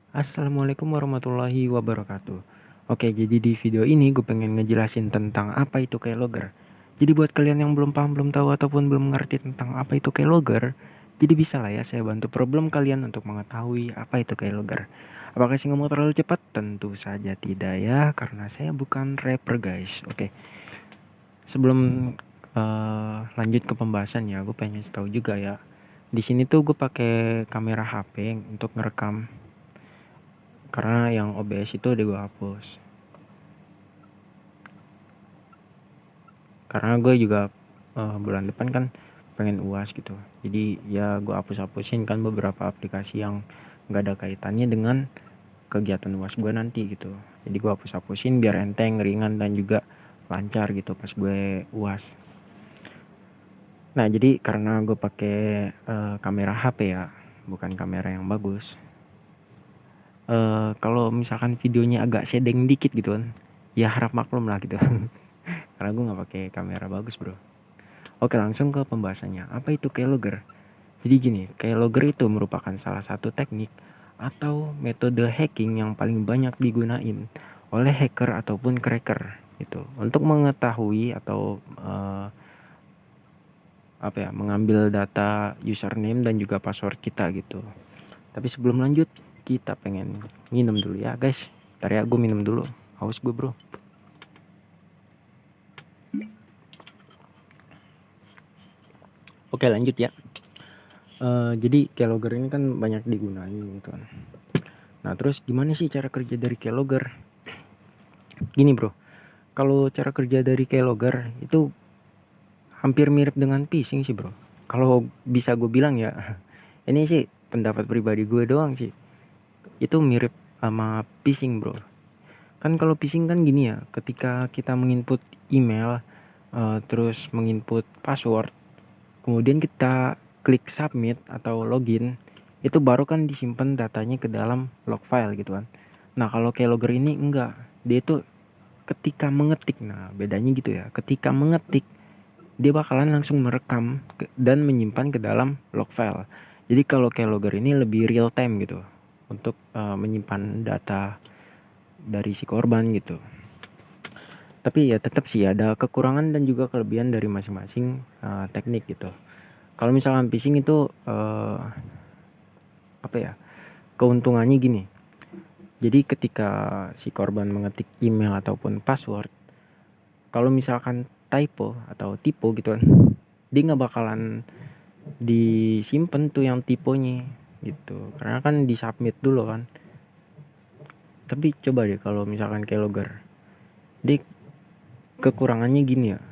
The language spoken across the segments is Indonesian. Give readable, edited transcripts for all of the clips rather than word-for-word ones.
Assalamualaikum warahmatullahi wabarakatuh. Oke, jadi di video ini gue pengen ngejelasin tentang apa itu keylogger. Jadi buat kalian yang belum paham, belum tahu ataupun belum mengerti tentang apa itu keylogger, jadi bisa lah ya saya bantu problem kalian untuk mengetahui apa itu keylogger. Apakah sih ngomong terlalu cepat? Tentu saja tidak ya, karena saya bukan rapper guys. Oke, sebelum lanjut ke pembahasan ya, gue pengen tahu juga ya. Di sini tuh gue pakai kamera HP untuk ngerekam karena yang OBS itu udah gue hapus, karena gue juga bulan depan kan pengen UAS gitu. Jadi ya gue hapus-hapusin kan beberapa aplikasi yang nggak ada kaitannya dengan kegiatan UAS gue nanti gitu. Jadi gue hapus-hapusin biar enteng, ringan, dan juga lancar gitu pas gue UAS. Nah, jadi karena gue pakai kamera HP ya, bukan kamera yang bagus. Kalau misalkan videonya agak sedeng dikit gitu kan, ya harap maklum lah gitu. Karena gue nggak pakai kamera bagus bro. Oke, langsung ke pembahasannya. Apa itu keylogger? Jadi gini, keylogger itu merupakan salah satu teknik atau metode hacking yang paling banyak digunain oleh hacker ataupun cracker gitu untuk mengetahui atau mengambil data username dan juga password kita gitu. Tapi sebelum lanjut, kita pengen minum dulu ya guys. Ntar ya, gue minum dulu. Haus gue bro. Oke, lanjut ya. Jadi keylogger ini kan banyak digunain gitu kan. Nah, terus gimana sih cara kerja dari keylogger? Gini bro, kalau cara kerja dari keylogger itu hampir mirip dengan phishing sih bro. Kalau bisa gue bilang ya, ini sih pendapat pribadi gue doang sih. Itu mirip sama phishing bro. Kan kalau phishing kan gini ya, ketika kita menginput email, terus menginput password, kemudian kita klik submit atau login, itu baru kan disimpan datanya ke dalam log file gitu kan. Nah, kalau keylogger ini enggak. Dia itu ketika mengetik, nah bedanya gitu ya. Ketika mengetik, dia bakalan langsung merekam dan menyimpan ke dalam log file. Jadi kalau keylogger ini lebih real time gitu untuk menyimpan data dari si korban gitu. Tapi ya tetap sih ada kekurangan dan juga kelebihan dari masing-masing teknik gitu. Kalau misalkan phishing itu keuntungannya gini. Jadi ketika si korban mengetik email ataupun password, kalau misalkan typo atau tipe gitu kan, dia nggak bakalan disimpan tuh yang tipenya gitu, karena kan disubmit dulu kan. Tapi coba deh kalau misalkan keylogger, dia kekurangannya gini ya.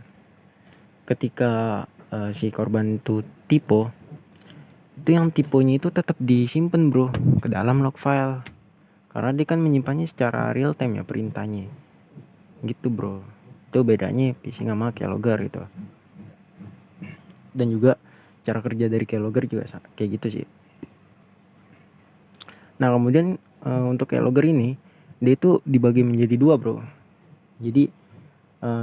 Ketika si korban tuh tipe, itu yang tipenya itu tetap disimpan bro ke dalam log file, karena dia kan menyimpannya secara real time ya perintahnya gitu bro. Itu bedanya phishing sama keylogger gitu. Dan juga cara kerja dari keylogger juga kayak gitu sih. Nah, kemudian untuk keylogger ini dia itu dibagi menjadi dua bro. Jadi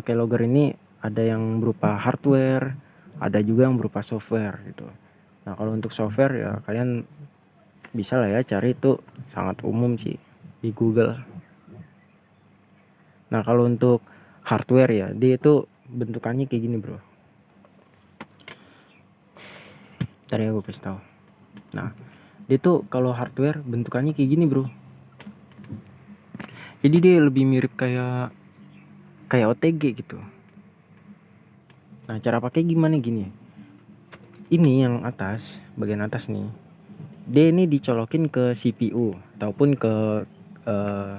keylogger ini ada yang berupa hardware, ada juga yang berupa software gitu. Nah, kalau untuk software ya kalian bisa lah ya cari, itu sangat umum sih di Google. Nah, kalau untuk hardware ya, dia itu bentukannya kayak gini bro. Tadi aku kasih tahu. Nah, dia tuh kalau hardware bentukannya kayak gini bro. Jadi dia lebih mirip kayak OTG gitu. Nah, cara pakai gimana gini? Ini yang atas, bagian atas nih. Dia ini dicolokin ke CPU ataupun ke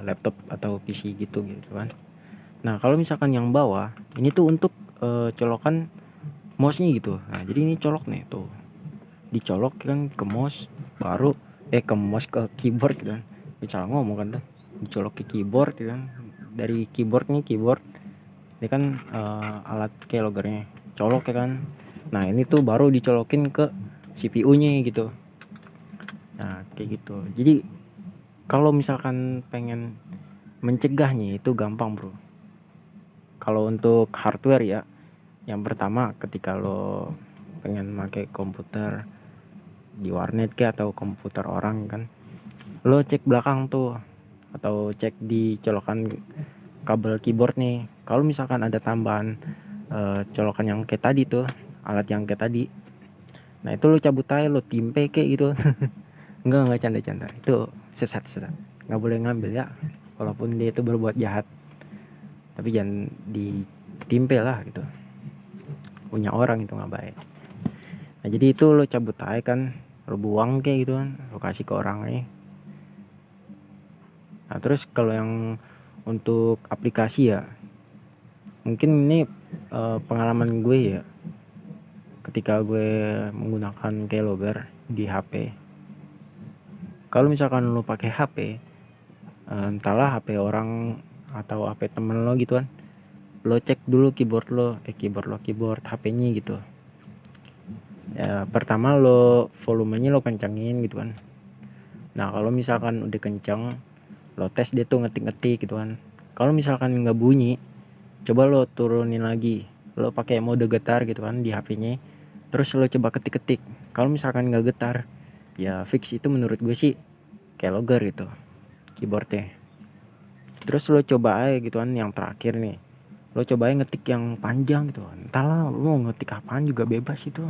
laptop atau PC gitu kan. Nah, kalau misalkan yang bawah, ini tuh untuk colokan mouse-nya gitu. Nah, jadi ini colok nih tuh. Dicolok kan ke mouse, baru ke keyboard gitu kan. Salah ngomong kan tuh. Dicolok ke keyboard gitu kan. Dari keyboard, ini kan alat keyloggernya. Colok ya kan. Nah, ini tuh baru dicolokin ke CPU-nya gitu. Nah, kayak gitu. Jadi kalau misalkan pengen mencegahnya itu gampang bro. Kalau untuk hardware ya, yang pertama ketika lo pengen pakai komputer di warnet kayak atau komputer orang kan, lo cek belakang tuh atau cek di colokan kabel keyboard nih, kalau misalkan ada tambahan colokan yang kayak tadi tuh, alat yang kayak tadi, nah itu lo cabut aja, lo timpe kayak gitu. Enggak canda-canda, itu sesat, nggak boleh ngambil ya, walaupun dia itu berbuat jahat, tapi jangan ditimpe lah gitu, punya orang itu nggak baik. Nah jadi itu lo cabut aja kan, lo buang kayak gitu kan, lo kasih ke orangnya. Nah terus kalau yang untuk aplikasi ya, mungkin ini pengalaman gue ya, ketika gue menggunakan keylogger di HP. Kalau misalkan lo pakai HP, entahlah HP orang atau HP temen lo gitu kan, lo cek dulu keyboard HP-nya gitu. Ya, pertama lo volumenya lo kencangin gitu kan. Nah kalau misalkan udah kencang, lo tes dia tuh ngetik gitu kan. Kalau misalkan nggak bunyi, coba lo turunin lagi, lo pakai mode getar gitu kan di HP-nya. Terus lo coba ketik. Kalau misalkan nggak getar, ya fix itu menurut gue sih keylogger gitu keyboardnya. Terus lo coba aja gitu kan yang terakhir nih, lo cobain ngetik yang panjang gitu kan. Entahlah lo mau ngetik apaan juga bebas itu,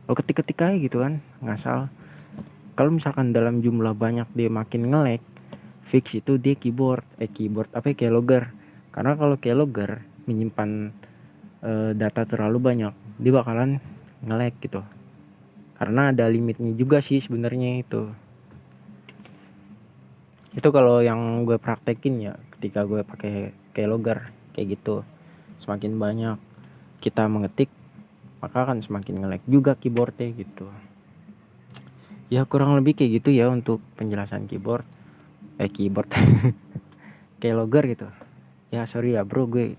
lo ketik aja gitu kan, ngasal. Kalau misalkan dalam jumlah banyak dia makin nge-lag, fix itu dia keyboard apa keylogger. Karena kalau keylogger menyimpan data terlalu banyak, dia bakalan nge-lag gitu. Karena ada limitnya juga sih sebenarnya itu. Itu kalau yang gue praktekin ya ketika gue pakai keylogger kayak gitu. Semakin banyak kita mengetik, maka akan semakin nge-lag juga keyboardnya gitu. Ya kurang lebih kayak gitu ya untuk penjelasan keyboard keylogger gitu. Ya sorry ya bro, gue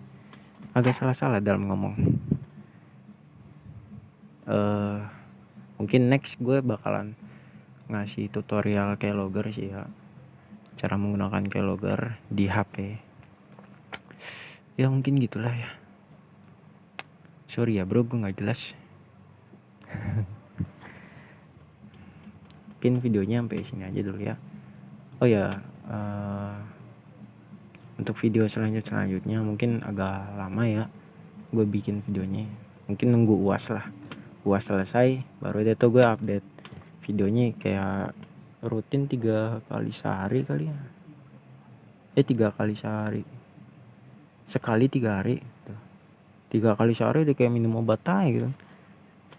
agak salah dalam ngomong. Mungkin next gue bakalan ngasih tutorial keylogger sih ya, cara menggunakan keylogger di HP. Ya mungkin gitulah ya. Sorry ya bro, gue nggak jelas. Mungkin videonya sampai sini aja dulu ya. Oh ya, untuk video selanjutnya mungkin agak lama ya gue bikin videonya. Mungkin nunggu UAS lah. UAS selesai baru itu gue update videonya kayak rutin 3 kali sehari kali ya. 3 kali sehari. Sekali 3 hari gitu. 3 kali sehari udah kayak minum obat aja gitu.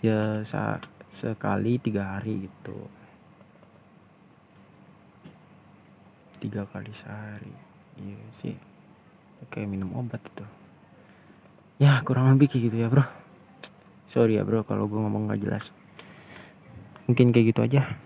Ya sekali 3 hari gitu. 3 kali sehari. Iya sih. Kayak minum obat itu. Ya kurang lebih kayak gitu ya bro. Sorry ya bro kalau gue ngomong gak jelas. Mungkin kayak gitu aja.